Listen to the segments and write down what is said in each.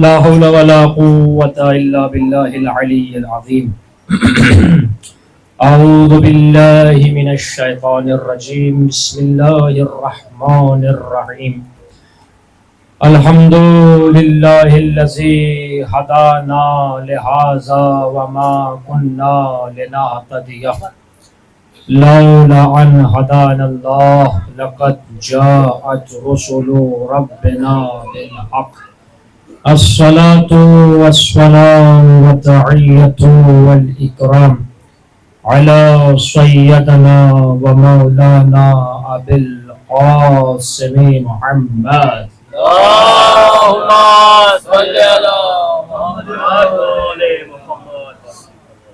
لا حول ولا قوة إلا بالله العلي العظيم. أعوذ بالله من الشيطان الرجيم. بسم الله الرحمن الرحيم. الحمد لله الذي هدانا لهذا وما كنا لنهتدي لولا أن هدانا الله لقد جاءت رسل ربنا بالحق. الصلاة والسلام والتحية والإكرام على سيدنا ومولانا أبي القاسم محمد. اللهم صل على محمد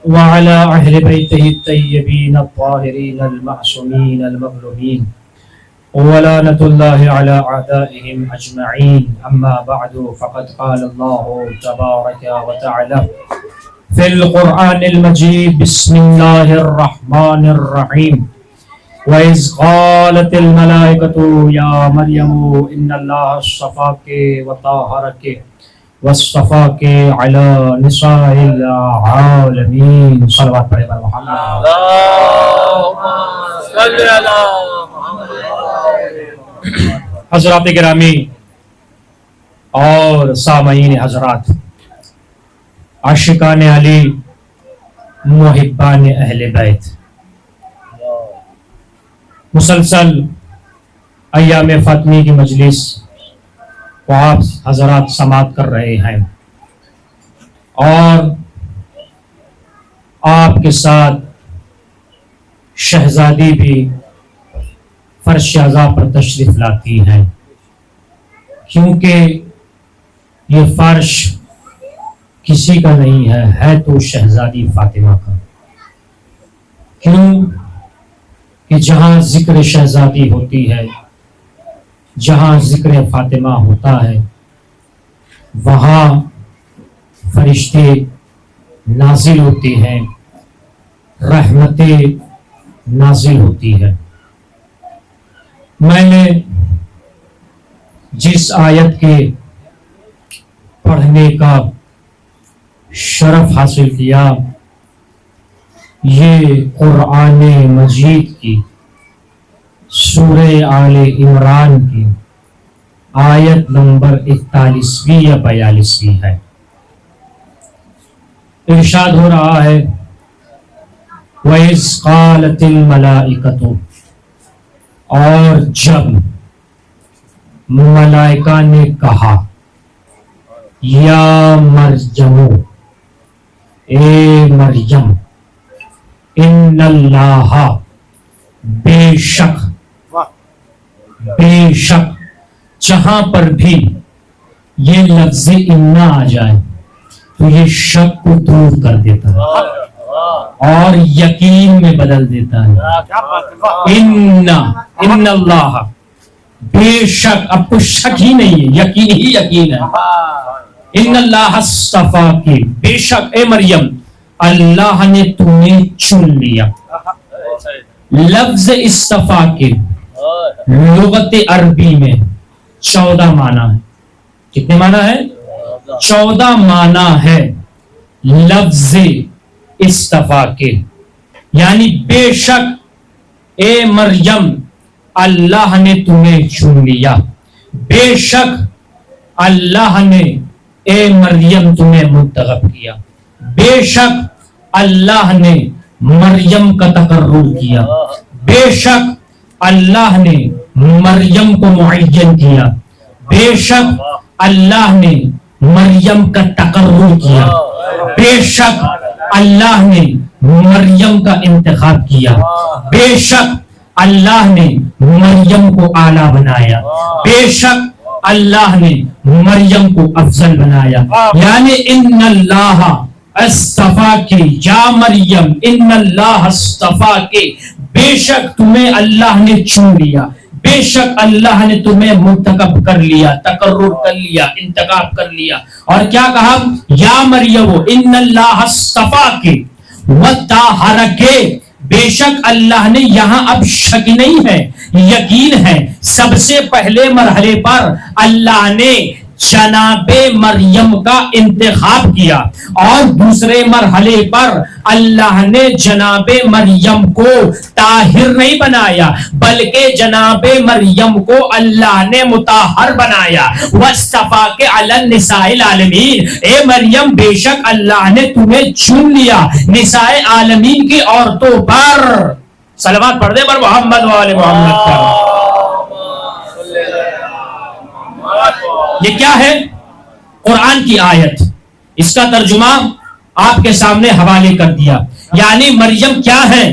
وعلى أهل بيته الطيبين الطاهرين المعصومين المظلومين ولعنة الله على أعدائهم أجمعين. أما بعد فقد قال الله تبارك وتعالى في القرآن المجيد. بسم الله الرحمن الرحيم. وإذ قالت الملائكة يا مريم إن الله اصطفاك وطهرك واصطفاك على نساء العالمین. صلوات پڑھے بر محمد. اللهم صل على محمد. حضرات گرامی اور سامعین حضرات، عاشقان علی، محبان اہل بیت، مسلسل ایام فاطمی کی مجلس کو آپ حضرات سماعت کر رہے ہیں، اور آپ کے ساتھ شہزادی بھی فرش اعضاء پر تشریف لاتی ہیں، کیونکہ یہ فرش کسی کا نہیں ہے تو شہزادی فاطمہ کا. کیوں کہ جہاں ذکر شہزادی ہوتی ہے، جہاں ذکر فاطمہ ہوتا ہے، وہاں فرشتے نازل ہوتے ہیں، رحمتیں نازل ہوتی ہے. میں نے جس آیت کے پڑھنے کا شرف حاصل کیا، یہ قرآن مجید کی سورہ آل عمران کی آیت نمبر 41 یا 42 ہے. ارشاد ہو رہا ہے وَإِذْ قَالَتِ الْمَلَائِكَةُ، اور جب ملائکہ نے کہا، یا مریم، اے مریم، ان اللہ، بے شک، جہاں پر بھی یہ لفظ انا آ جائے تو یہ شک کو دور کر دیتا ہے اور یقین میں بدل دیتا ہے. ان اللہ، بے شک، اب تو شک ہی نہیں ہے، یقین ہی یقین ہے. ان اللہ اصطفاک، بے شک اے مریم اللہ نے تمہیں چن لیا. لفظ اصطفا کے لغت عربی میں 14 معنی ہے. کتنے معنی ہے؟ 14 معنی ہے لفظ اصطفا کے. یعنی بے شک اے مریم اللہ نے تمہیں چن لیا، بے شک اللہ نے اے مریم تمہیں منتخب کیا، بے شک اللہ نے مریم کا تقرر کیا، بے شک اللہ نے مریم کو معین کیا، بے شک اللہ نے مریم کا تقرر کیا، بے شک اللہ نے مریم کا انتخاب کیا، بے شک اللہ نے مریم کو اعلیٰ بنایا، بے شک اللہ نے مریم کو افضل بنایا. یعنی ان اللہ اصطفا کے، یا مریم ان اللہ اصطفا کے، بے شک تمہیں اللہ نے چن لیا، بے شک اللہ نے تمہیں منتخب کر لیا، تقرر کر لیا، انتخاب کر لیا. اور کیا کہا؟ یا مریم ان اللہ اصطفا کے وطہرک، بے شک اللہ نے، یہاں اب شک نہیں ہے، یقین ہے. سب سے پہلے مرحلے پر اللہ نے جناب مریم کا انتخاب کیا، اور دوسرے مرحلے پر اللہ نے جناب مریم کو طاہر نہیں بنایا بلکہ جناب مریم کو اللہ نے مطہر بنایا۔ وَاصْطَفَاكَ عَلَى النِّسَاءِ الْعَالَمِينَ، اے مریم بے شک اللہ نے تمہیں چن لیا نساء عالمین کی عورتوں پر۔ صلوات پڑھ دے پر محمد وآل محمد پر۔ یہ کیا ہے؟ قرآن کی آیت، اس کا ترجمہ آپ کے سامنے حوالے کر دیا۔ یعنی مریم کیا ہے؟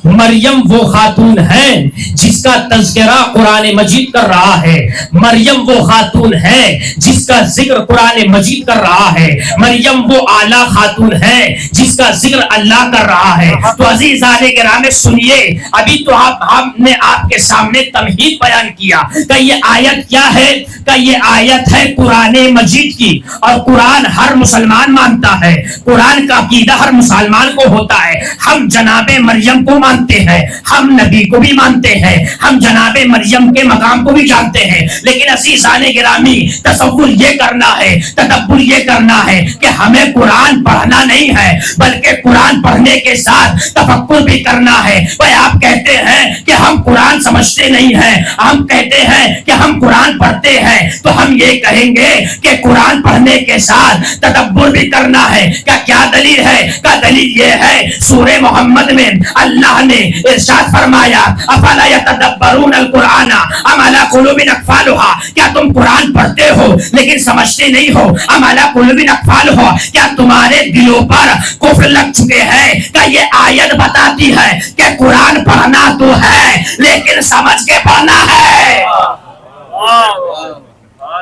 مریم وہ خاتون ہے جس کا تذکرہ قرآن مجید کر رہا ہے، مریم وہ خاتون ہے جس کا ذکر قرآن مجید کر رہا ہے، مریم وہ اعلیٰ خاتون ہے جس کا ذکر اللہ کر رہا ہے۔ تو عزیزان گرامی سنیے، ابھی تو ہم نے آپ کے سامنے تمہید بیان کیا کہ یہ آیت کیا ہے، کہ یہ آیت ہے قرآن مجید کی، اور قرآن ہر مسلمان مانتا ہے، قرآن کا عقیدہ ہر مسلمان کو ہوتا ہے۔ ہم جناب مریم کو مانتے ہیں، ہم نبی کو بھی مانتے ہیں، ہم جناب مریم کے مقام کو بھی جانتے ہیں، لیکن عزیزان گرامی تصور یہ کرنا ہے، تدبر یہ کرنا ہے کہ ہمیں قرآن پڑھنا نہیں ہے بلکہ قرآن پڑھنے کے ساتھ تفکر بھی کرنا ہے۔ بھائی آپ کہتے ہیں کہ ہم قرآن سمجھتے نہیں ہیں، ہم کہتے ہیں کہ ہم قرآن پڑھتے ہیں، تو ہم یہ کہیں گے کہ قرآن پڑھنے کے ساتھ تدبر بھی کرنا ہے۔ کیا دلیل ہے؟ کیا دلیل یہ ہے، سورہ محمد میں اللہ نے ارشاد فرمایا افلا یتدبرون القرآن ام علی قلوب اقفالها، کیا تم قرآن پڑھتے ہو لیکن سمجھتے نہیں ہو؟ ام علی قلوب اقفالها، کیا تمہارے دلوں پر کفر لگ چکے ہیں؟ کیا یہ آیت بتاتی ہے کہ قرآن پڑھنا تو ہے لیکن سمجھ کے پڑھنا ہے؟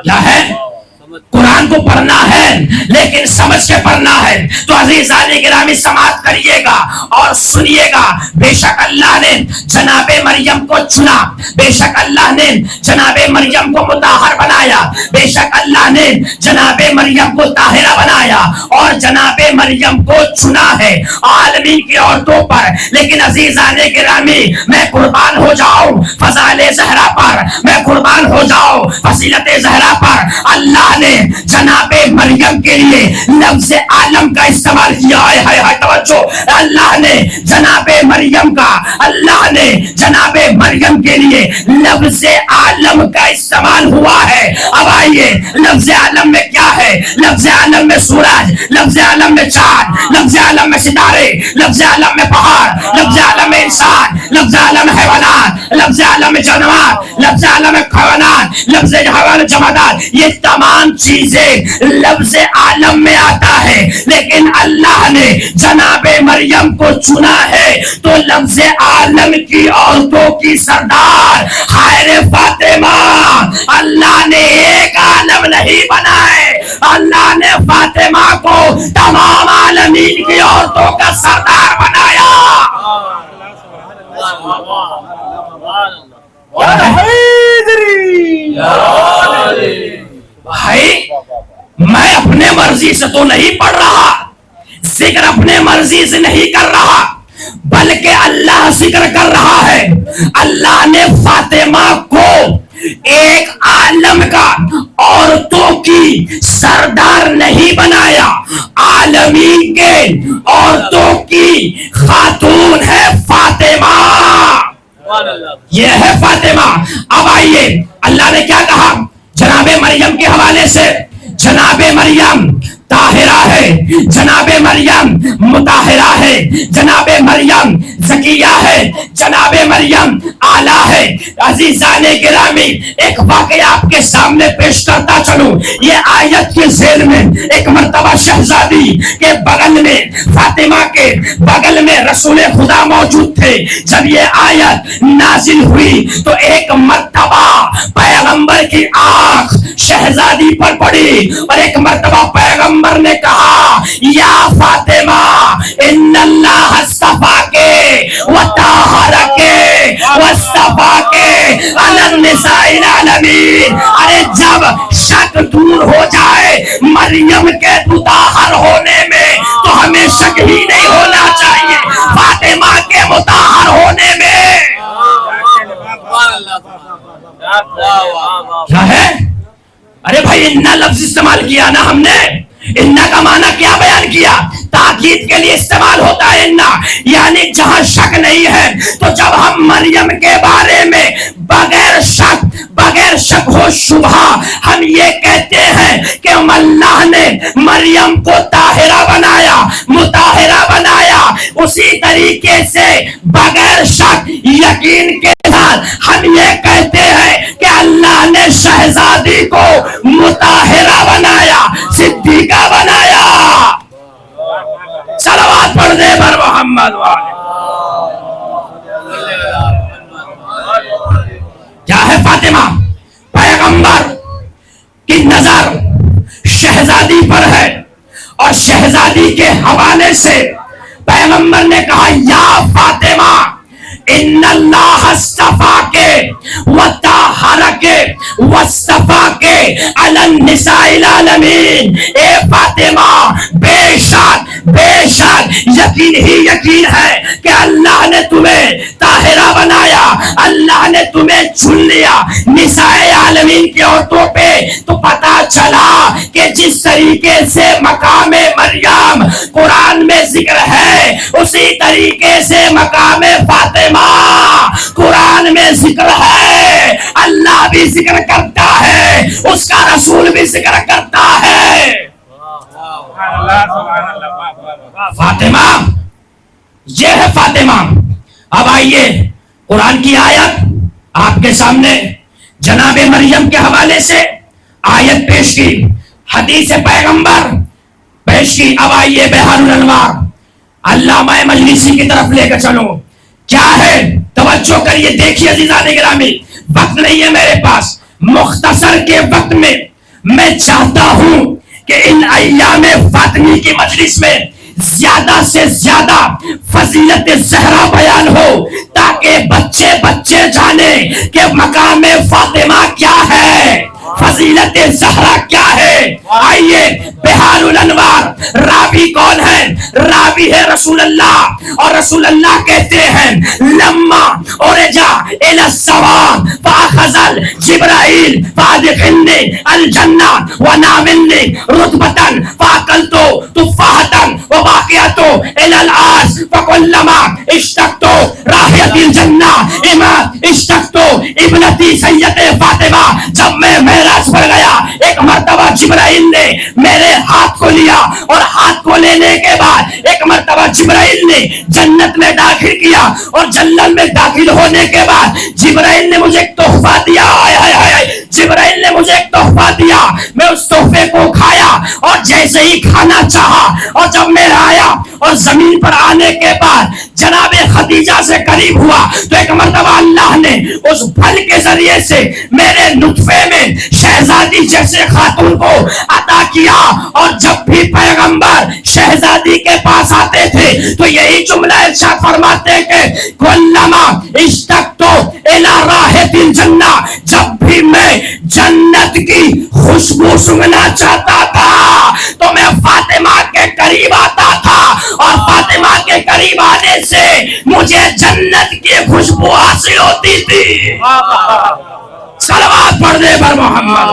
کیا ہے؟ قرآن کو پڑھنا ہے لیکن سمجھ کے پڑھنا ہے۔ تو عزیزان گرامی سماعت کریے گا اور سنیے گا، بے شک اللہ نے جناب مریم کو چنا، بے شک اللہ نے جناب مریم کو مطہر بنایا، بے شک اللہ نے جناب مریم کو طاہرہ بنایا، اور جناب مریم کو چنا ہے عالمین کی عورتوں پر۔ لیکن عزیزان گرامی میں قربان ہو جاؤں فضائل زہرا پر، میں قربان ہو جاؤں فضیلت زہرا پر، اللہ نے جناب مریم کے لیے لفظ عالم کا استعمال کیا ہے۔ توجہ، اللہ نے جناب مریم کا، اللہ نے جناب مریم کے لیے لفظ عالم کا استعمال ہوا ہے۔ اب آئیے لفظ عالم میں کیا ہے؟ لفظ عالم میں سورج، لفظ عالم میں چاند، لفظ عالم میں ستارے، لفظ عالم میں پہاڑ، لفظ عالم میں انسان، لفظ عالم میں حیوانات، لفظ عالم میں جانور، لفظ عالم میں حیوانات، لفظ حیوان جمادات، یہ تمام چیزیں لفظ عالم میں آتا ہے۔ لیکن اللہ نے جناب مریم کو چنا ہے تو لفظ عالم کی عورتوں کی سردار خیر فاطمہ، اللہ نے ایک عالم نہیں بنائے، اللہ نے فاطمہ کو تمام عالمین کی عورتوں کا سردار بنایا۔ بھائی میں اپنے مرضی سے تو نہیں پڑھ رہا، ذکر اپنے مرضی سے نہیں کر رہا، بلکہ اللہ ذکر کر رہا ہے۔ اللہ نے فاطمہ کو ایک عالم کا، عورتوں کی سردار نہیں بنایا، عالمین کے عورتوں کی خاتون ہے فاطمہ، یہ ہے فاطمہ۔ اب آئیے اللہ نے کیا کہا جناب مریم کے حوالے سے؟ جناب مریم طاہرہ ہے، جناب مریم مطہرہ ہے، جناب مریم زکیہ ہے، جناب مریم اعلیٰ ہے۔ عزیزان گرامی ایک واقعہ آپ کے سامنے پیش کرتا چلوں۔ یہ آیت کے ذیل میں ایک مرتبہ شہزادی کے بغل میں، فاطمہ کے بغل میں رسول خدا موجود تھے۔ جب یہ آیت نازل ہوئی تو ایک مرتبہ پیغمبر کی آنکھ شہزادی پر پڑی، اور ایک مرتبہ پیغمبر نے کہا یا فاطمہ ان اللہ اصطفاکے وطہرکے واصطفاکے علی النساء العالمین۔ ارے جب شک دور ہو جائے مریم کے مطہر ہونے میں تو ہمیں شک ہی نہیں ہونا چاہیے فاطمہ کے مطہر ہونے میں۔ کیا ہے؟ ارے بھائی اننا لفظ استعمال کیا نا ہم نے، اننا کا معنی کیا بیان کیا؟ تاکید کے لیے استعمال ہوتا ہے اننا، یعنی جہاں شک نہیں ہے. تو جب ہم مریم کے بارے میں بغیر شک ہو شبہ ہم یہ کہتے ہیں کہ اللہ نے مریم کو طاہرہ بنایا، مطہرہ بنایا، اسی طریقے سے بغیر شک یقین کے ساتھ ہم یہ کہتے ہیں کہ اللہ نے شہزادی کو مطہرہ بنایا، صدیقہ بنایا. صلوات پڑھ دے بر محمد والے. کیا ہے فاطمہ؟ پیغمبر کی نظر شہزادی پر ہے، اور شہزادی کے حوالے سے پیغمبر نے کہا یا فاطمہ ان اللہ اصطفاک وطہرک واصطفاک علی النساء العالمین. اے فاطمہ بے شک یقین ہی یقین ہے کہ اللہ نے تمہیں طاہرہ بنایا، اللہ نے تمہیں چن لیا نساء عالمین کی عورتوں پہ. تو پتا چلا کہ جس طریقے سے مقام مریم قرآن میں ذکر ہے، اسی طریقے سے مقام فاطمہ قرآن میں ذکر ہے. اللہ بھی ذکر کرتا ہے، اس کا رسول بھی ذکر کرتا ہے. فاطمہ یہ ہے فاطمہ. اب آئیے قرآن کی آیت آپ کے سامنے جناب مریم کے حوالے سے آیت پیش کی، حدیث پیغمبر پیش کی. اب آئیے بحار الانوار علامہ مجلسی کی طرف لے کر چلو. کیا ہے توجہ کریے، دیکھیے عزیزان گرامی، وقت نہیں ہے میرے پاس. مختصر کے وقت میں چاہتا ہوں کہ ان ایام فاطمی کی مجلس میں زیادہ سے زیادہ فضیلت زہرا بیان ہو، تاکہ بچے جانیں کہ مقام فاطمہ کیا ہے، فضیلت زہرا کیا ہے. آئیے بحار الانوار راوی کون ہے؟ راوی ہے رسول اللہ، اور رسول اللہ کہتے ہیں لما اورجا الی السماء فاخذ جبرائیل فادخلنی الجنہ وناولنی رتبۃ فاکلت تفاحۃ وباقیۃ الی الارض فکلما اشتقت راحیت الجنہ اما اشتقت ابنتی سید فاطمہ. جب میں معراج پر گیا، ایک مرتبہ جبرائیل نے میرے ہاتھ کو لیا، اور ہاتھ کو لینے کے بعد ایک مرتبہ جبرائیل نے جنت میں داخل کیا، اور جنت میں داخل ہونے کے بعد جبرائیل نے مجھے ایک تحفہ دیا. جبرائیل نے مجھے ایک تحفہ دیا، میں اس تحفے کو کھایا، اور جیسے ہی کھانا چاہا، اور جب میں آیا اور زمین پر آنے کے بعد جناب خدیجہ سے قریب ہوا، تو ایک مرتبہ اللہ نے اس پھل کے ذریعے سے میرے نطفے میں شہزادی جیسے خاتون کو عطا کیا. اور جب بھی پیغمبر شہزادی کے پاس آتے تھے تو یہی جملہ ارشاد فرماتے کہ کلما اشتقت الی راحۃ الجنہ، جب بھی میں جنت کی خوشبو سونگھنا چاہتا تھا تو میں فاطمہ کے قریب آتا تھا، اور فاطمہ کے قریب آنے سے مجھے جنت کی خوشبو حاصل ہوتی تھی. صلوات پڑھ دے بر محمد.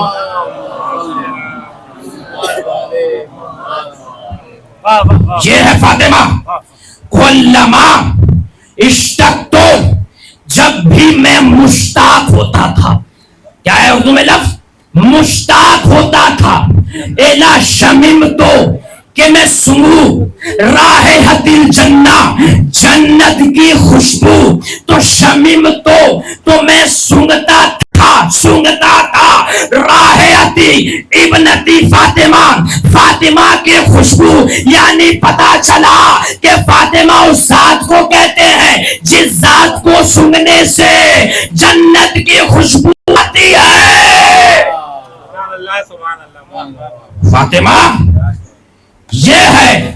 یہ ہے فاطمہ. کلما اشتقت، جب بھی میں مشتاق ہوتا تھا. کیا ہے اردو میں لفظ؟ مشتاق ہوتا تھا. الا شممت، کہ میں سنگوں رائحۃ الجنہ، جنت کی خوشبو. تو شممت تو میں سونگتا تھا رائحۃ ابنتی فاطمہ، فاطمہ کے خوشبو. یعنی پتا چلا کہ فاطمہ اس ذات کو کہتے ہیں جس ذات کو سونگنے سے جنت کی خوشبو آتی ہے. فاطمہ یہ ہے،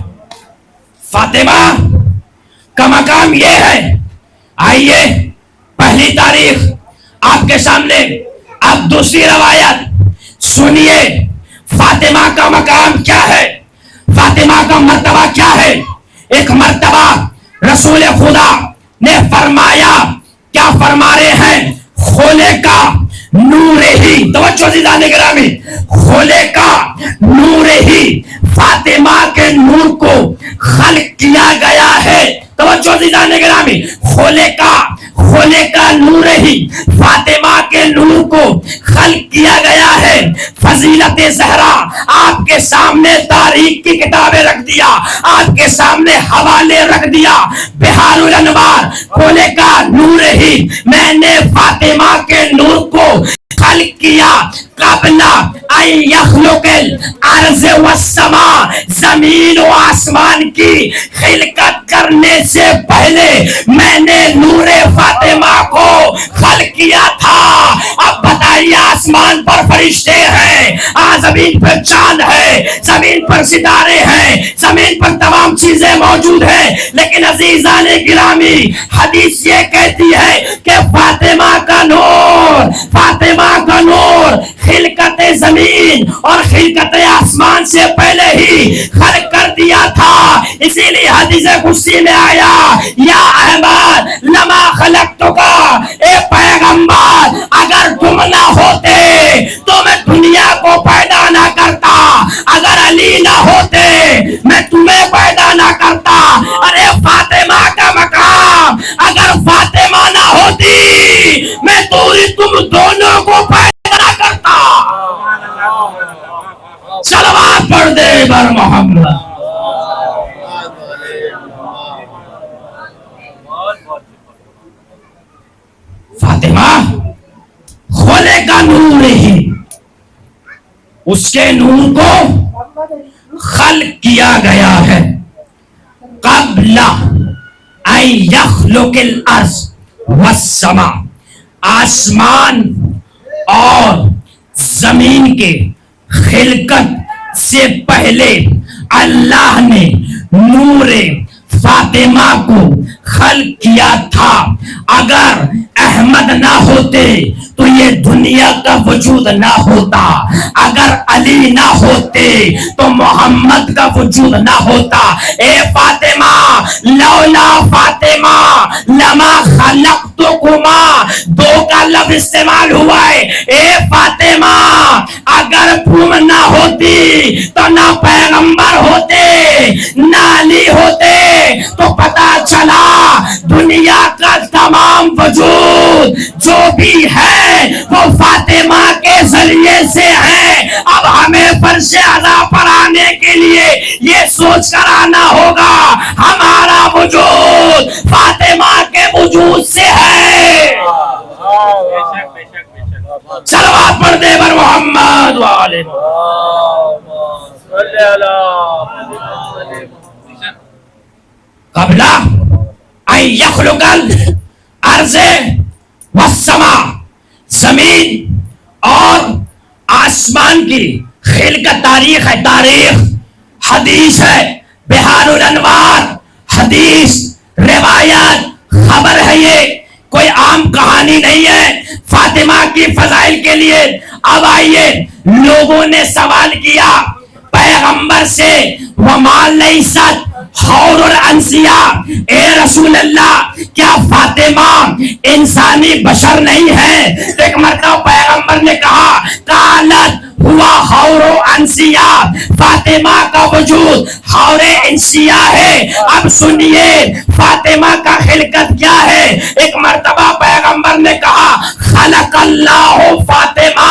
فاطمہ کا مقام یہ ہے. آئیے پہلی تاریخ آپ کے سامنے. اب دوسری روایت سنیے، فاطمہ کا مقام کیا ہے، فاطمہ کا مرتبہ کیا ہے. ایک مرتبہ رسول خدا نے فرمایا، کیا فرما رہے ہیں؟ کھولے کا نور ہی، توجہ توجہ دیدان گرامی، کھولے کا نور ہی فاطمہ کے نور کو خلق کیا گیا ہے. توجہ دیدان گرامی، کھولے کا نور ہی فاطمہ کے نور کو خلق کیا گیا ہے. فضیلت زہرا آپ کے سامنے تاریخ کی کتابیں رکھ دیا، آپ کے سامنے حوالے رکھ دیا. بہار الانوار، کھولے کا نور ہی میں نے فاطمہ کے نور کو خلق کیا. قبل ان یخلق الارض والسماء، زمین و آسمان کی خلقت کرنے سے پہلے میں نے نور فاطمہ کو خلق کیا تھا. اب بتائیے، آسمان پر فرشتے ہیں، زمین پر چاند ہے، زمین پر ستارے ہیں، زمین پر تمام چیزیں موجود ہیں، لیکن عزیزان گرامی حدیث یہ کہتی ہے کہ فاطمہ کا نور خلقت زمین اور خلقت آسمان سے پہلے ہی خلق کر دیا تھا. اسی لیے حدیث قدسی میں آیا، یا احمد لما خلقتک، اے پیغمبر اگر تم نہ ہوتے تو میں دنیا کو پیدا نہ کرتا، اگر علی نہ ہوتے میں تمہیں پیدا نہ کرتا. ارے فاطمہ کا مقام، اگر فاطمہ نہ ہوتی میں تم دونوں کو پیدا نہ کرتا. صلوات پڑھ دے بر محمد. فاطمہ کھولے کا نور ہی، اس کے نور کو خلق کیا گیا ہے. قبل ان یخلق الارض والسماء، آسمان اور زمین کے خلقت سے پہلے اللہ نے نور فاطمہ کو خلق کیا تھا. اگر احمد نہ ہوتے تو یہ دنیا کا وجود نہ ہوتا، اگر علی نہ ہوتے تو محمد کا وجود نہ ہوتا. اے فاطمہ، لولا فاطمہ لما خلقتکما، دو کا لفظ استعمال ہوا ہے. اے فاطمہ اگر تم نہ ہوتی تو نہ پیغمبر ہوتے نہ علی ہوتے. تو پتا چلا دنیا کا تمام وجود جو بھی ہے وہ فاطمہ کے ذریعے سے ہے. اب ہمیں فرش اعلیٰ پر آنے کے لیے یہ سوچ کر آنا ہوگا ہمارا وجود فاطمہ کے وجود سے ہے. صلوات پڑھ دے بر محمد والے. قبل ان یخلق الارض والسماء، زمین اور آسمان کی خلقت تاریخ ہے، تاریخ حدیث ہے. بہار الانوار حدیث روایت خبر ہے، یہ کوئی عام کہانی نہیں ہے فاطمہ کی فضائل کے لیے. اب آئیے، لوگوں نے سوال کیا پیغمبر سے، وَمَا لَيْسَتْ حَوْرُ الْأَنْسِيَا، اے رسول اللہ کیا فاطمہ انسانی بشر نہیں ہے؟ ایک مرتبہ پیغمبر نے کہا، قالت ہوا حور انسیا، فاطمہ کا وجود حور انسیا ہے. اب سنیے فاطمہ کا خلقت کیا ہے. ایک مرتبہ پیغمبر نے کہا، خلق اللہ فاطمہ،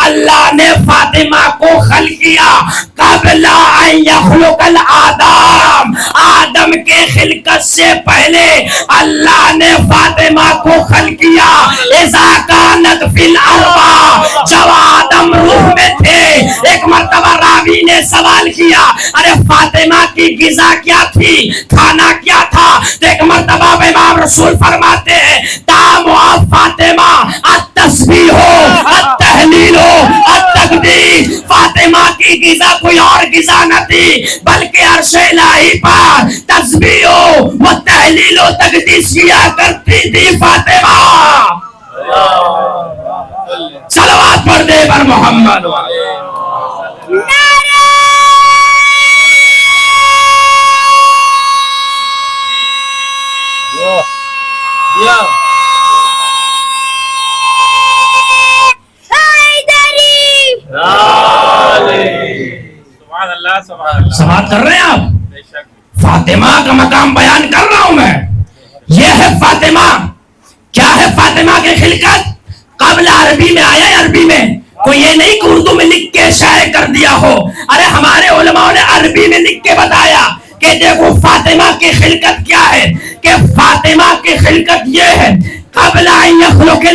اللہ نے فاطمہ کو خلق کیا. قبل ان یخلق الآدم، آدم کے خلقت سے پہلے اللہ نے فاطمہ کو خلق کیا. اذا کانت فی الارض، جب آدم روح میں تھے. ایک مرتبہ راوی نے سوال کیا، ارے فاطمہ کی غذا کیا تھی، کھانا کیا تھا؟ ایک مرتبہ امام رسول فرماتے ہیں، طعام فاطمہ التسبیح التحلیل التقدیس. فاطمہ کی غذا کوئی اور غذا نہ تھی بلکہ عرش الہی پر تسبیح و تحلیل و تقدیس کیا کرتی تھی فاطمہ. صلوات پڑھ دے بر محمد. حیدری سماعت کر رہے ہیں آپ؟ فاطمہ کا مقام بیان کر رہا ہوں میں. یہ ہے فاطمہ. کیا ہے فاطمہ کی خلقت؟ قبل عربی میں آیا ہے. عربی میں کوئی یہ نہیں کہ اردو میں لکھ کے شائع کر دیا ہو. ارے ہمارے علماء نے عربی میں لکھ کے بتایا کہ دیکھو فاطمہ کی خلقت کیا ہے. کہ فاطمہ کی خلقت یہ ہے قبل ان یخلق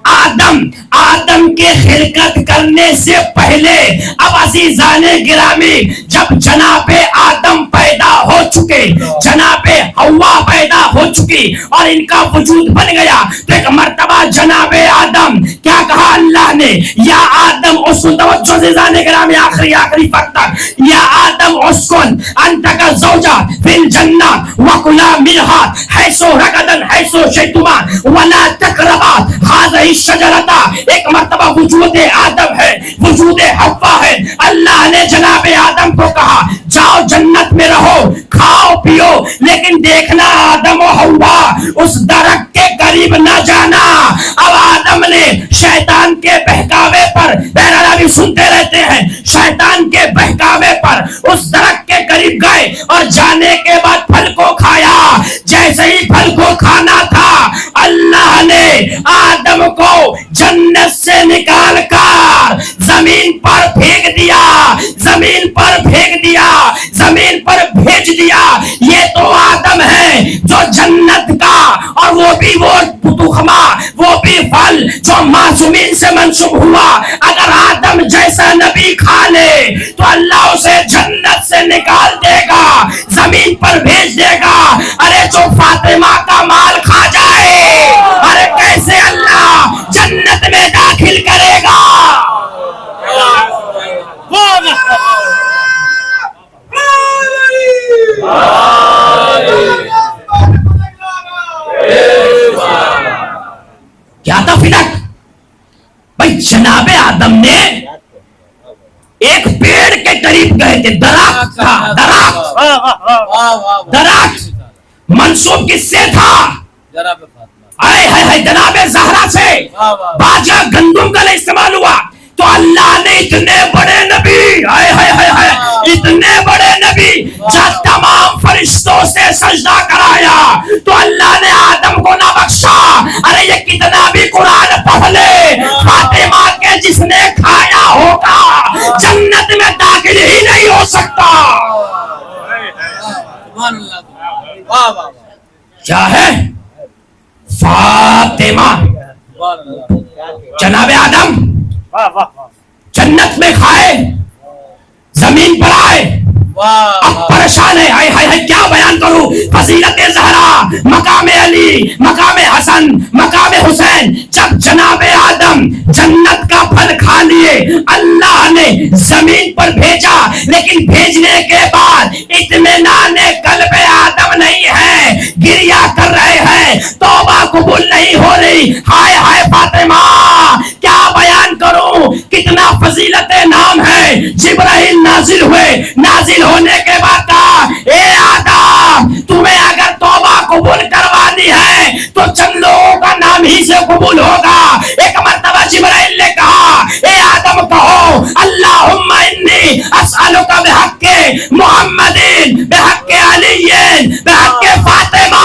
آدم، آدم کے خلقت کرنے سے پہلے. اب عزیزان گرامی، جب جناب آدم پیدا ہو چکے، جناب حوا پیدا ہو چکی اور ان کا وجود بن گیا، تو ایک مرتبہ جناب آدم کیا کہا اللہ نے؟ یا آدم اسکن، توجہ عزیزان گرامی آخری فرق تک. یا آدم اسکن انت کا زوجہ فی الجنہ وکلا منہا حیث رغدا حیث شئتما ولا تقربا هذه الشجرة. ایک مرتبہ وجود آدم ہے، وجود حوا ہے. اللہ نے جناب آدم کو کہا جاؤ جنت میں رہو، کھاؤ پیو، لیکن دیکھنا آدم و حوا اس درخت کے قریب نہ جانا. اب آدم نے شیطان کے بہکاوے پر، بہرحال ابھی سنتے رہتے ہیں، شیطان کے بہکاوے پر اس درخت کے قریب گئے اور جانے کے بعد پھل کو کھایا. جیسے ہی پھل کو کھانا تھا، اللہ نے آدم کو جنت سے نکال کر زمین پر پھینک دیا، زمین پر پھینک دیا، زمین پر بھیج دیا. یہ تو آدم ہے جو جنت کا، اور وہ بھی وہ تخمہ، وہ بھی پھل جو معصومین سے منسوب ہوا. اگر آدم جیسا نبی کھا لے تو اللہ اسے جنت سے نکال دے گا، زمین پر بھیج دے گا. ارے جو فاطمہ کا مال کھا جائے، ارے کیسے اللہ جنت میں داخل کرے گا؟ کیا تھا فرق بھائی؟ جناب آدم نے ایک پیڑ کے قریب گئے تھے، درخت تھا، درخت، درخت منسوب کس سے تھا؟ جناب زہرا سے. باجرہ گندم کا استعمال ہوا تو اللہ نے اتنے بڑے نبی، اتنے بڑے نبی جب تمام فرشتوں سے سجدہ کرایا تو اللہ نے آدم کو نہ بخشا. ارے یہ کتنا بھی قرآن پڑھ لے، فاطمہ کے جس نے کھایا ہوگا جنت میں داخل ہی نہیں ہو سکتا. کیا ہے؟ فاطمہ. جناب آدم جنت میں کھائے، زمین پر آئے، اب پریشان ہے. ہائے ہائے کیا بیان کروں فضیلت زہرا، مقام علی، مقام حسن، مقام حسین. جب جناب آدم جنت کا پھل کھا لیے، اللہ نے زمین پر بھیجا، لیکن بھیجنے کے بعد اطمینان قلب آدم نہیں ہے، گریہ کر رہے ہیں، توبہ قبول نہیں ہو رہی. ہائے ہائے فاطمہ کیا بیان کروں، کتنا فضیلت نام ہے. جبرائیل نازل ہوئے، نازل ہونے کے بعد کہا اے آدم تمہیں اگر توبہ قبول کروانی ہے تو چند لوگوں کا نام ہی سے قبول ہوگا. ایک مرتبہ جبرائیل نے کہا اے آدم کہو اللہم انی اسألک بحق محمد بحق علی بحق فاطمہ.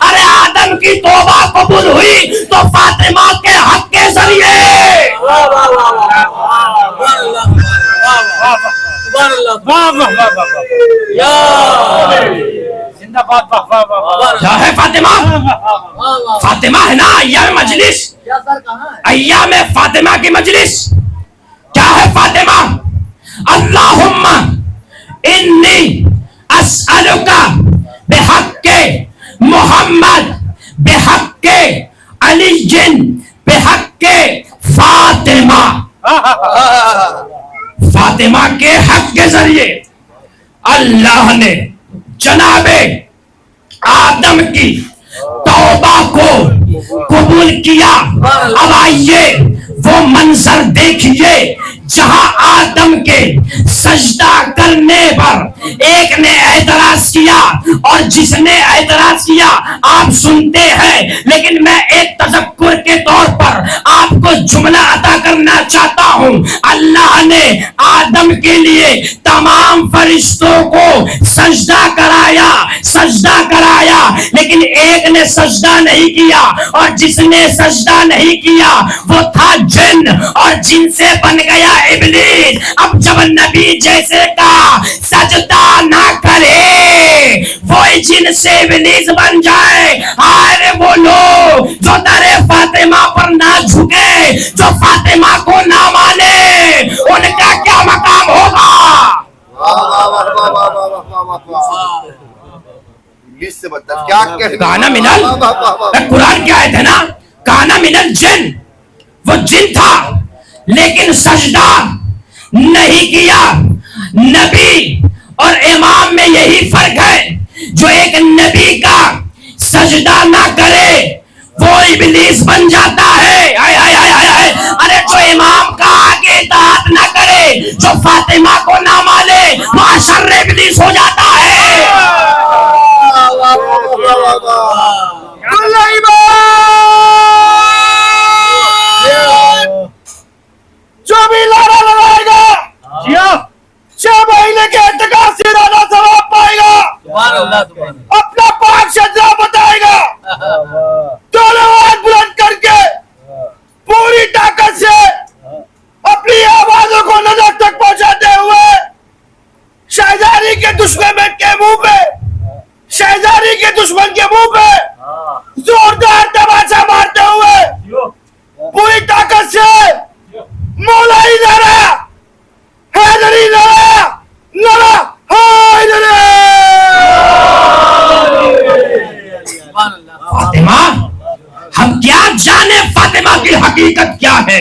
ارے آدم کی توبہ قبول ہوئی تو فاطمہ کے حق کے ذریعے. کیا ہے فاطمہ؟ فاطمہ ہے نا ایام مجلس، ایام فاطمہ کی مجلس. کیا ہے فاطمہ؟ اللہم انی اسألک بحق محمد بحق علی بحق فاطمہ. فاطمہ کے حق کے ذریعے اللہ نے جناب آدم کی توبہ کو قبول کیا. اب آئیے وہ منظر دیکھیے جہاں آدم کے سجدہ کرنے پر ایک نے اعتراض کیا، اور جس نے اعتراض کیا آپ سنتے ہیں، لیکن میں ایک تذکر کے طور پر آپ کو جملہ عطا کرنا چاہتا ہوں، اللہ نے آدم کے لیے تمام فرشتوں کو سجدہ کرایا، لیکن ایک نے سجدہ نہیں کیا، اور جس نے سجدہ نہیں کیا وہ تھا جن، اور جن سے بن گیا ابلیس۔ اب جب نبی جیسے کا سجدہ نہ کرے وہی جن سے ابلیس بن جائے، آئے وہ لوگ جو در فاطمہ پر نہ جھکے، جو فاطمہ کو نہ مانے، ان کا کیا مقام ہوگا؟ کانا منل، قرآن کی آیت ہے نا، کانا منل جن، وہ جن تھا لیکن سجدہ نہیں کیا۔ نبی اور امام میں یہی فرق ہے، جو ایک نبی کا سجدہ نہ کرے وہ ابلیس بن جاتا ہے، ارے جو امام کا آگے اطاعت نہ کرے، جو فاطمہ کو نہ مانے، وہ شر ابلیس ہو جاتا ہے۔ جو بھی نعرہ لگائے گا 6 مہینے کے اعتکاف سے زیادہ ثواب پائے گا، اپنا پاک شجرا بتائے گا، دونوں ہاتھ بلند کر کے پوری طاقت سے اپنی آوازوں کو نظر تک پہنچاتے ہوئے شہزادی کے دشمن کے منہ پہ، شہزادی کے دشمن کے منہ پہ زوردار تماچا مارتے ہوئے پوری طاقت سے مولائی نعرہ حیدری نعرہ حیدری۔ فاطمہ، ہم کیا جانے فاطمہ کی حقیقت کیا ہے،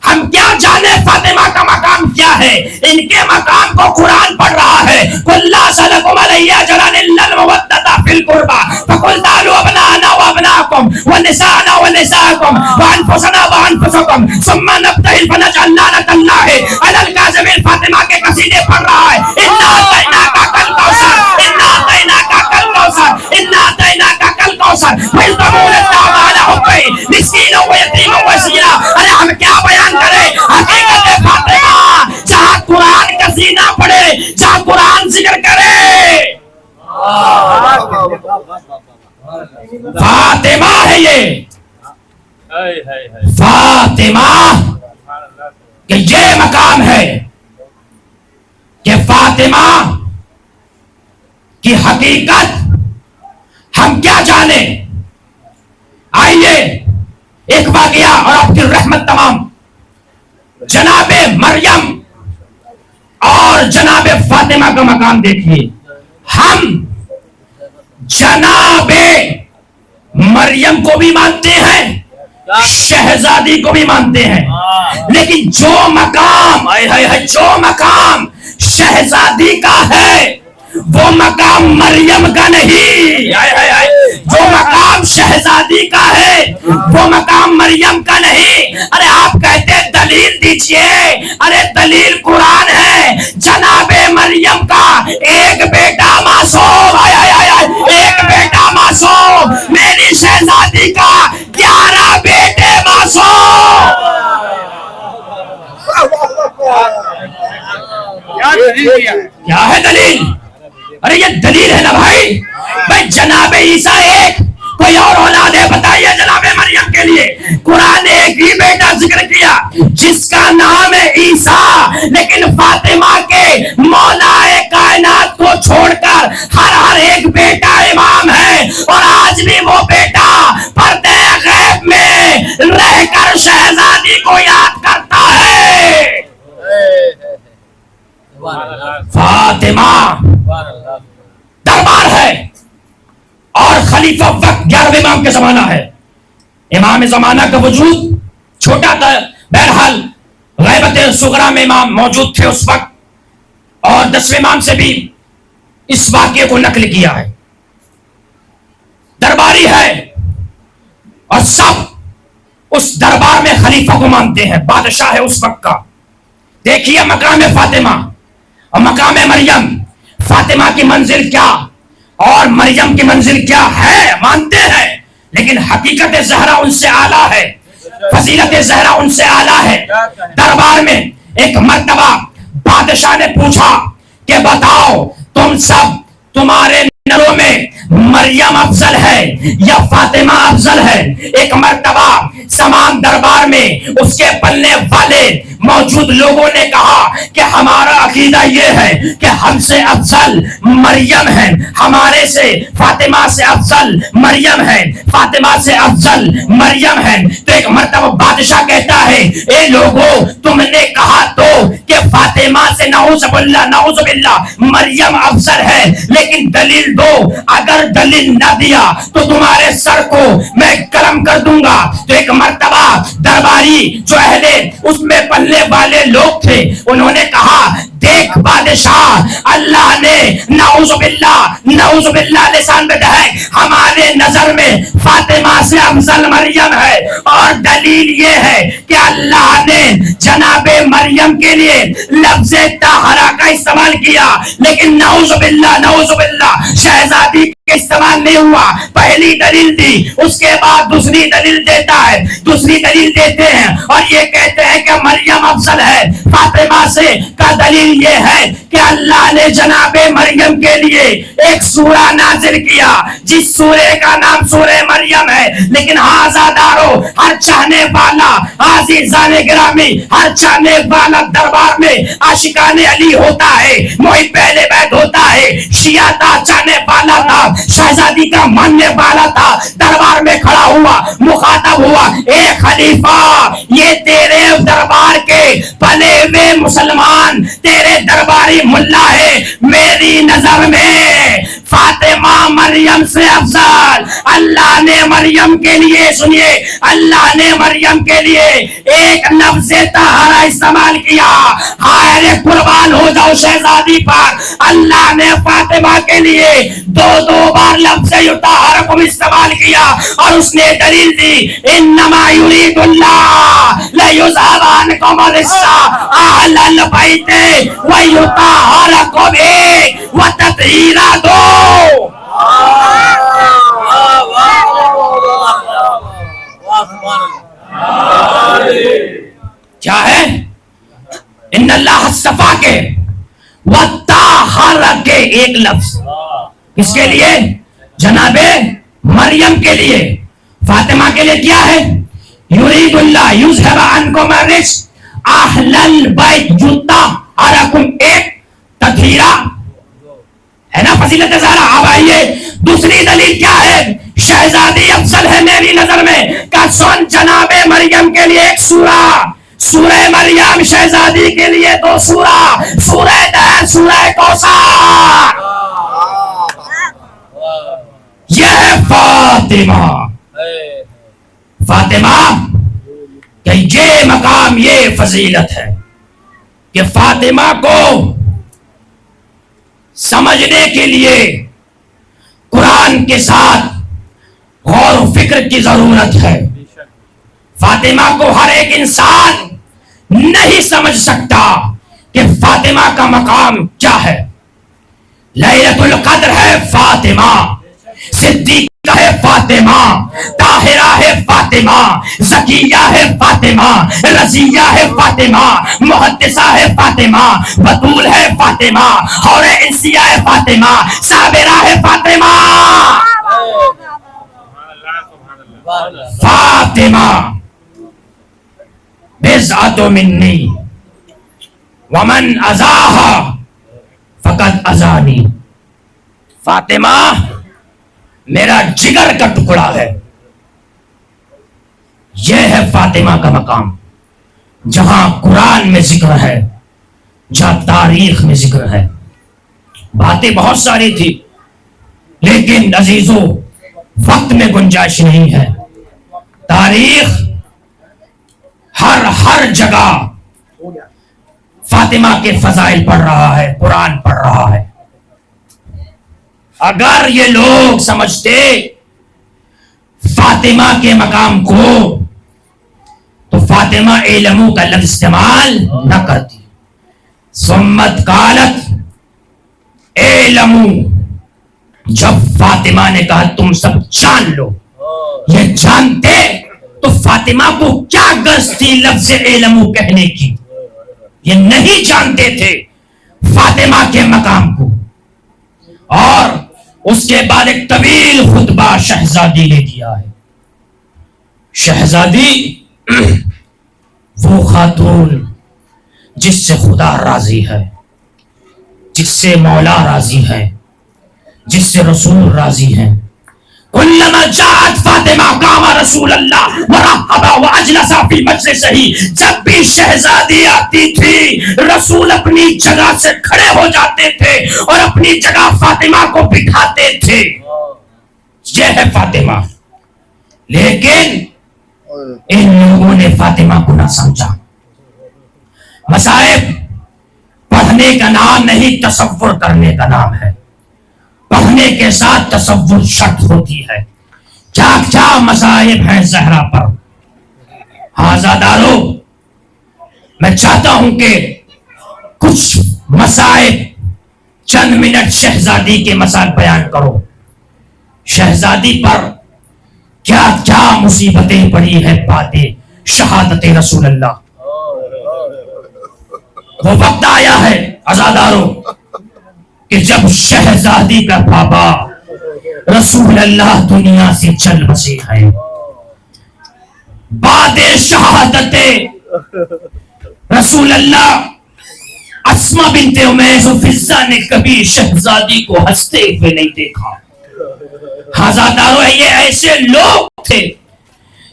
ہم کیا جانے فاطمہ کا مقام کیا ہے؟ ان کے مقام کو قرآن پڑھ رہا ہے، قُلْ لَا أَسْأَلُكُمْ عَلَيْهِ أَجْرًا إِلَّا الْمَوَدَّةَ فِي الْقُرْبَى فَقُلْ تَعَالُوا أَبْنَاءَنَا وَأَبْنَاءَكُمْ وَنِسَاءَنَا وَنِسَاءَكُمْ وَأَنفُسَنَا وَأَنفُسَكُمْ ثُمَّ نَبْتَهِلْ فَنَجْعَلْ لَعْنَةَ اللَّهِ عَلَى الْكَاذِبِينَ۔ فاطمہ کے قصیدے پڑھ رہا ہے، إِنَّا أَعْطَيْنَاكَ الْكَوْثَرَ إِنَّا أَعْطَيْنَاكَ الْكَوْثَرَ إِنَّا أَعْطَيْنَاكَ الْكَوْثَرَ فَلْتَقُمْ الْأَعْمَى عَلَى حُبِّهِ مِسْكِينًا وَيَتِيمًا وَأَسِيرًا۔ ارے ہم کیا بیان کریں حقیقت فاطمہ؟ جہاں قرآن قصیدہ پڑھے، جہاں قرآن ذکر کرے، فاطمہ ہے یہ فاطمہ کہ یہ مقام ہے کہ فاطمہ کی حقیقت ہم کیا جانے۔ آئیے ایک واقعہ اور آپ کی رحمت تمام، جناب مریم اور جناب فاطمہ کا مقام دیکھیے۔ ہم جناب مریم کو بھی مانتے ہیں، شہزادی کو بھی مانتے ہیں، لیکن جو مقام شہزادی کا ہے وہ مقام مریم کا نہیں، جو مقام شہزادی کا ہے وہ مقام مریم کا نہیں۔ ارے آپ کہتے دلیل دیجئے، ارے دلیل قرآن ہے، جناب مریم کا ایک بیٹا معصوم، ایک بیٹا معصوم، میری شہزادی کا 11 بیٹے معصوم۔ کیا ہے دلیل؟ ارے یہ دلیل ہے نا بھائی، جناب عیسیٰ ایک، کوئی اور اولاد ہے بتائیے جناب مریم کے لیے؟ قرآن نے ایک ہی بیٹا ذکر کیا جس کا نام ہے عیسیٰ، لیکن فاطمہ کے مولا کائنات کو چھوڑ کر ہر ایک بیٹا امام ہے، اور آج بھی وہ بیٹا پردے غیب میں رہ کر شہزادی کو یاد کرتا ہے۔ فاطمہ دربار ہے، اور خلیفہ وقت 11ویں امام کے زمانہ ہے۔ امام زمانہ کا وجود چھوٹا تھا، بہرحال غیبت صغرا میں امام موجود تھے اس وقت، اور 10ویں امام سے بھی اس واقعے کو نقل کیا ہے۔ درباری ہے اور سب اس دربار میں خلیفہ کو مانتے ہیں، بادشاہ ہے اس وقت کا۔ دیکھیے مقام فاطمہ اور مقام مریم، فاطمہ کی منزل کیا اور مریم کی منزل کیا ہے، مانتے ہیں، لیکن حقیقت زہرا ان سے اعلیٰ ہے۔ فضیلت زہرا ان سے اعلیٰ ہے. دربار میں ایک مرتبہ بادشاہ نے پوچھا کہ بتاؤ تم سب تمہارے نظروں میں مریم افضل ہے یا فاطمہ افضل ہے؟ ایک مرتبہ تمام دربار میں اس کے پلنے والے موجود لوگوں نے کہا کہ ہمارا عقیدہ یہ ہے کہ ہم سے افضل مریم ہے، ہمارے سے فاطمہ سے افضل مریم ہے، فاطمہ سے افضل مریم ہے. تو ایک مرتبہ بادشاہ کہتا ہے اے لوگوں تم نے کہا تو کہ فاطمہ سے نعوذ باللہ مریم افضل ہے، لیکن دلیل دو. اگر دلیل نہ دیا تو تمہارے سر کو میں قلم کر دوں گا. تو ایک مرتبہ درباری جو اہلِ اس میں پلنے والے لوگ تھے انہوں نے کہا دیکھ بادشاہ، اللہ نے نعوذ باللہ لسان پہ کہا ہے ہمارے نظر میں فاطمہ سے افضل مریم ہے، اور دلیل یہ ہے کہ اللہ نے جناب مریم کے لیے لفظ طاہرہ کا استعمال کیا، لیکن نعوذ باللہ شہزادی کا استعمال نہیں ہوا. پہلی دلیل دی، اس کے بعد دوسری دلیل دیتا ہے، دوسری دلیل دیتے ہیں اور یہ کہتے ہیں کہ مریم افضل ہے فاطمہ سے. کا دلیل یہ ہے کہ اللہ نے جناب مریم کے لیے ایک سورہ نازل کیا جس سورے کا نام سورہ مریم ہے. لیکن آزادارو، ہر چاہنے والا عزیزان گرامی، ہر چاہنے والا دربار میں عاشقان علی ہوتا ہے، محب اہل بیت ہوتا ہے. شیعہ تھا، چاہنے والا تھا، شہزادی کا ماننے والا تھا، دربار میں کھڑا ہوا، مخاطب ہوا اے خلیفہ، یہ تیرے دربار کے پلے ہوئے مسلمان تیرے درباری ملا ہے، میری نظر میں فاطمہ مریم سے افضل. اللہ نے مریم کے لیے، سنیے، اللہ نے مریم کے لیے ایک لفظ طاہرہ استعمال کیا. ہائے قربان ہو جاؤ شہزادی پر، اللہ نے فاطمہ کے لیے دو بار لفظ طاہرہ کو استعمال کیا اور اس نے دلیل دی انما یرید اللہ لیذھب عنکم الرجس اہل البیت ویطہرکم وتطہیرا. دو کیا ہے؟ ان اللہ اصطفیٰ کے وطہر کے ایک لفظ کس کے لیے؟ جناب مریم کے لیے. فاطمہ کے لیے کیا ہے؟ یرید اللہ یذھب عنکم الرجس اہل البیت یطہرکم، ایک تطہیرہ ہے نا فضیلت زہرا. اب آئیے دوسری دلیل کیا ہے؟ شہزادی افضل ہے میری نظر میں کا سن جناب مریم کے لیے ایک سورہ مریم، شہزادی کے لیے دو سورہ دہر، سورہ کوثر. یہ ہے فاطمہ کہ یہ مقام، یہ فضیلت ہے کہ فاطمہ کو سمجھنے کے لیے قرآن کے ساتھ غور و فکر کی ضرورت ہے. فاطمہ کو ہر ایک انسان نہیں سمجھ سکتا کہ فاطمہ کا مقام کیا ہے. لیلۃ القدر ہے فاطمہ، صدیقہ ہے فاطمہ، طاہرہ ہے فاطمہ، زکیہ ہے فاطمہ، رضیہ ہے فاطمہ، محدثہ ہے فاطمہ، بطول ہے فاطمہ، حور انسیہ ہے فاطمہ، صابرہ ہے فاطمہ. فاطمہ بضعۃ منی ومن اذاہا فقد اذانی. فاطمہ میرا جگر کا ٹکڑا ہے. یہ ہے فاطمہ کا مقام، جہاں قرآن میں ذکر ہے، جہاں تاریخ میں ذکر ہے. باتیں بہت ساری تھی لیکن عزیزو وقت میں گنجائش نہیں ہے. تاریخ ہر جگہ فاطمہ کے فضائل پڑھ رہا ہے، قرآن پڑھ رہا ہے. اگر یہ لوگ سمجھتے فاطمہ کے مقام کو تو فاطمہ علمو کا لفظ استعمال نہ کرتی. سمت قالت علمو، جب فاطمہ نے کہا تم سب جان لو، یہ جانتے تو فاطمہ کو کیا غرض تھی لفظ علمو کہنے کی؟ یہ نہیں جانتے تھے فاطمہ کے مقام کو. اور اس کے بعد ایک طویل خطبہ شہزادی نے دیا ہے. شہزادی وہ خاتون جس سے خدا راضی ہے، جس سے مولا راضی ہے، جس سے رسول راضی ہیں. کلما جاءت فاطمہ قام رسول اللہ مرحبا واجلس فی مجلسہ. جب بھی شہزادی آتی تھی رسول اپنی جگہ سے کھڑے ہو جاتے تھے اور اپنی جگہ فاطمہ کو بٹھاتے تھے. یہ ہے فاطمہ. لیکن ان لوگوں نے فاطمہ کو نہ سمجھا. مصائب پڑھنے کا نام نہیں، تصور کرنے کا نام ہے. پڑھنے کے ساتھ تصور شرط ہوتی ہے. کیا کیا مصائب ہیں زہرا پر. آزادارو، میں چاہتا ہوں کہ کچھ مصائب چند منٹ شہزادی کے مسائل بیان کرو. شہزادی پر کیا کیا مصیبتیں پڑی ہے بعد شہادت رسول اللہ. وہ وقت آیا ہے آزادارو کہ جب شہزادی کا بابا رسول اللہ دنیا سے چل بسے ہیں. بعد شہادت رسول اللہ اسما بنت امیس و فضہ نے کبھی شہزادی کو ہنستے ہوئے نہیں دیکھا. آزادارو، یہ ایسے لوگ تھے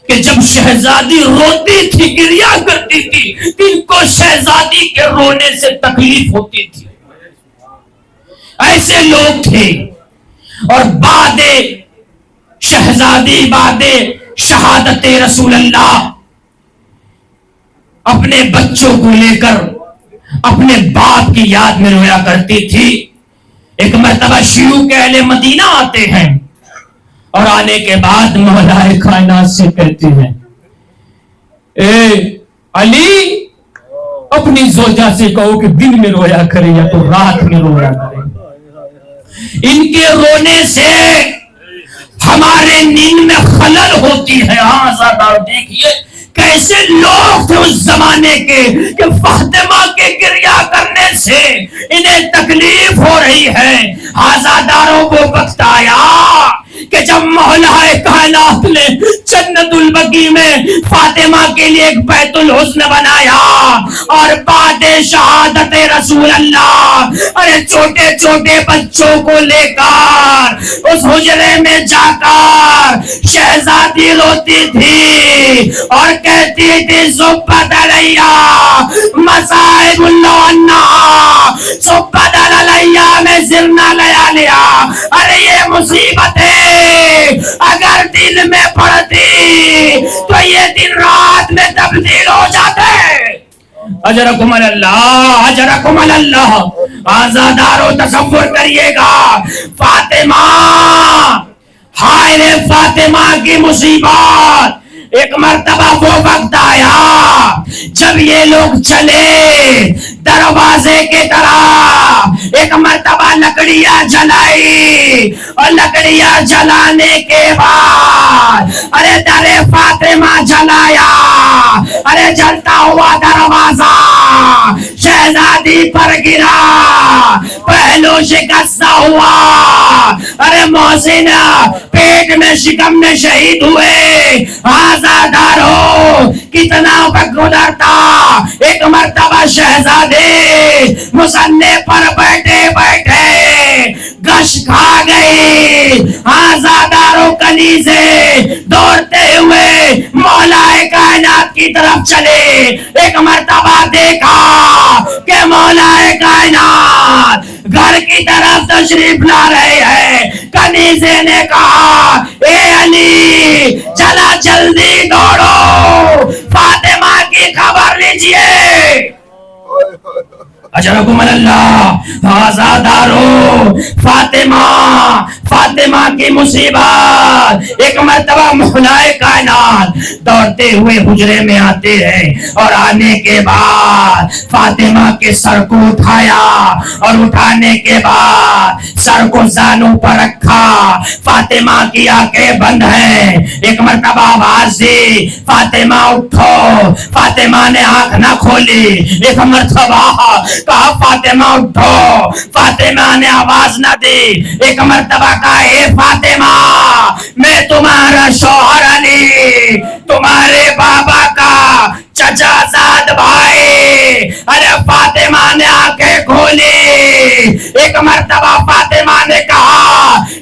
کہ جب شہزادی روتی تھی، گریا کرتی تھی، ان کو شہزادی کے رونے سے تکلیف ہوتی تھی. ایسے لوگ تھے. اور بعد شہزادی، بعد شہادت رسول اللہ اپنے بچوں کو لے کر اپنے باپ کی یاد میں رویا کرتی تھی. ایک مرتبہ شیوع کے اہل مدینہ آتے ہیں اور آنے کے بعد مولا کائنات سے کہتے ہیں، اے علی اپنی زوجہ سے کہو کہ دن میں رویا کرے یا تو رات میں رویا کرے. ان کے رونے سے ہمارے نیند میں خلل ہوتی ہے. ہاں زیادہ دیکھیے کیسے لوگ تھے اس زمانے کے کہ فاطمہ کے گریا کرنے سے انہیں تکلیف ہو رہی ہے. آزاداروں کو وقت آیا کہ جب مولا کائنات نے جنت البقیع میں فاطمہ کے لیے ایک بیت الحسن بنایا اور بعد شہادت رسول اللہ ارے چھوٹے چھوٹے بچوں کو لے کر اس حجرے میں جا کر شہزادی روتی تھی اور کہتی تھی زبد علیہ مصائب اللہ زبد علیہ میں زرنا لیا لیا. ارے یہ مصیبت ہے اگر دل میں پڑتی تو یہ دن رات میں تبدیل ہو جاتے. اجرکم اللہ، اجرکم اللہ. آزادارو تصور کریے گا فاطمہ، ہائے رے فاطمہ کی مصیبت. ایک مرتبہ وہ وقت آیا جب یہ لوگ چلے دروازے کی طرح، ایک مرتبہ لکڑیاں جلائی اور لکڑیاں جلانے کے بعد ارے در فاطمہ جلایا. ارے جلتا ہوا دروازہ شہزادی پر گرا، پہلو شکستہ ہوا. ارے محسن پیٹ میں شکم میں شہید ہوئے. آزادارو کتنا وقت گزرتا. ایک مرتبہ شہزادے مسلح پر بیٹھے بیٹھے گش کھا گئی. آزادارو کنیزے دوڑتے ہوئے مولا کائنات کی طرف چلے. ایک مرتبہ دیکھا کہ مولا کائنات گھر کی طرف تشریف لا رہے ہیں. کنیزے نے کہا اے علی چلا جلدی دوڑو فاطمہ کی خبر لیجئے. اجرکم اللہ. آزادارو فاطمہ فاطمہ کی مصیبت. ایک مرتبہ مولائے کائنات دوڑتے ہوئے حجرے میں آتے ہیں اور آنے کے بعد فاطمہ کے سر کو اٹھایا اور اٹھانے کے بعد سر کو زانوں پر رکھا. فاطمہ کی آنکھیں بند ہیں. ایک مرتبہ آواز دی فاطمہ اٹھو. فاطمہ نے آنکھ نہ کھولی. ایک مرتبہ کہا فاطمہ اٹھو. فاطمہ نے آواز نہ دی. ایک مرتبہ کہا اے فاطمہ میں تمہارا شوہر علی تمہارے بابا کا چچا زاد بھائی. ارے فاطمہ نے آنکھیں کھولی. ایک مرتبہ فاطمہ نے کہا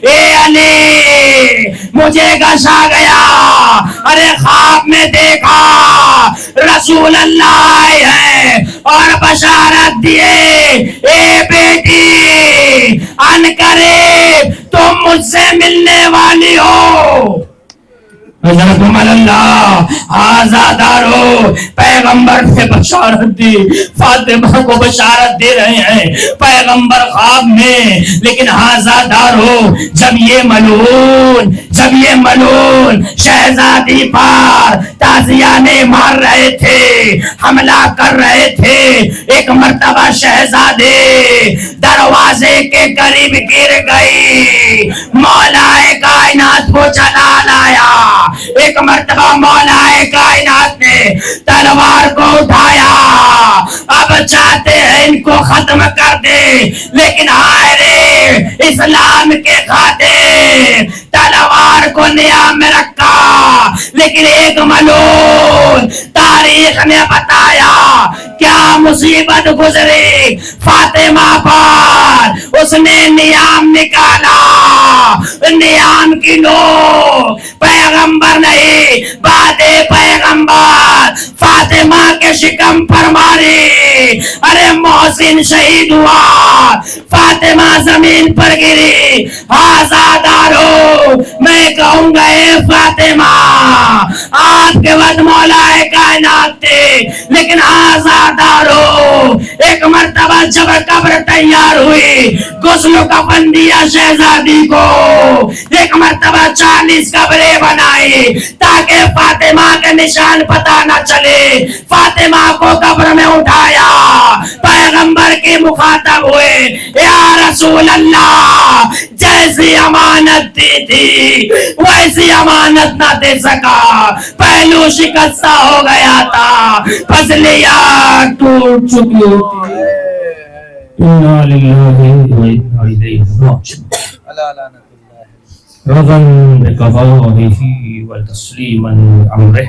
اے علی مجھے گھسا گیا. ارے خواب میں دیکھا رسول اللہ آئے ہیں اور بشارت دیے اے بیٹی ان قریب تم مجھ سے ملنے والی ہو. حضرت اللہ آزادارو پیغمبر سے بشارت دی. فاطمہ کو بشارت دے رہے ہیں پیغمبر خواب میں. لیکن آزادارو جب یہ ملعون شہزادی پر تازیانے مار رہے تھے حملہ کر رہے تھے ایک مرتبہ شہزادی دروازے کے قریب گر گئی. مولا کائنات کو چلا لایا. ایک مرتبہ مولا کائنات نے تلوار کو اٹھایا. اب چاہتے ہیں ان کو ختم کر دے لیکن ہائے رے اسلام کے خاطر تلوار کو نیام میں رکھا. لیکن ایک ملعون تاریخ نے بتایا کیا مصیبت گزری فاطمہ پر. اس نے نیام نکالا. نیام کی نوک پیغمبر نہیں بعد پیغمبر فاطمہ کے شکم پر ماری. ارے محسن شہید ہوا. فاطمہ زمین پر گری. آزادارو میں کہوں گا اے فاطمہ آپ کے وقت مولا کائنات تھے لیکن آزادارو ایک مرتبہ جب قبر تیار ہوئی غسل و کفن دیا شہزادی کو. ایک مرتبہ 40 قبریں بنائی تاکہ فاطمہ کے نشان پتہ نہ چلے. فاطمہ کو قبر میں اٹھایا. پیغمبر کے مخاطب ہوئے یا رسول اللہ جیسی امانت دی تھی ویسی امانت نہ دے سکا. پہلو شکستہ ہو گیا تھا پسلیاں ٹوٹ چکی ہوتی. انا للہ و انا الیہ راجعون. رضا بقضائه وتسلیما امره.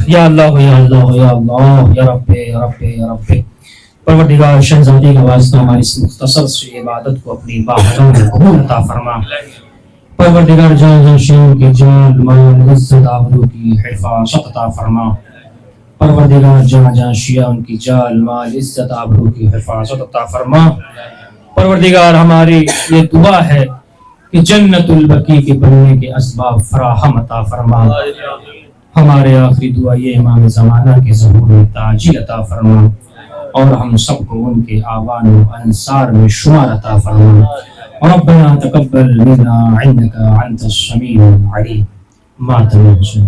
یا اللہ یا اللہ یا اللہ یا رب یا رب یا رب. پروردگار شہزادی کا واسطہ ہماری اس مختصر سی عبادت کو اپنی باہروں میں قبول عطا فرما. پروردگار جان شیوں کے جان مال عزت آبرو کی حفاظت عطا فرما. پروردگار جان شیعہ ان کی جان مال عزت آبرو کی حفاظت عطا فرما. پروردگار ہماری یہ دعا ہے کہ جنت البقیع کے بننے کے اسباب فراہم عطا فرما. ہمارے آخری دعا یہ امام زمانہ کے ظہور میں تاجیل عطا فرما اور ہم سب کو ان کے آوان و انصار میں شمار عطا فرما. ربنا تقبل منا انك انت السميع العليم. ماتم حسین.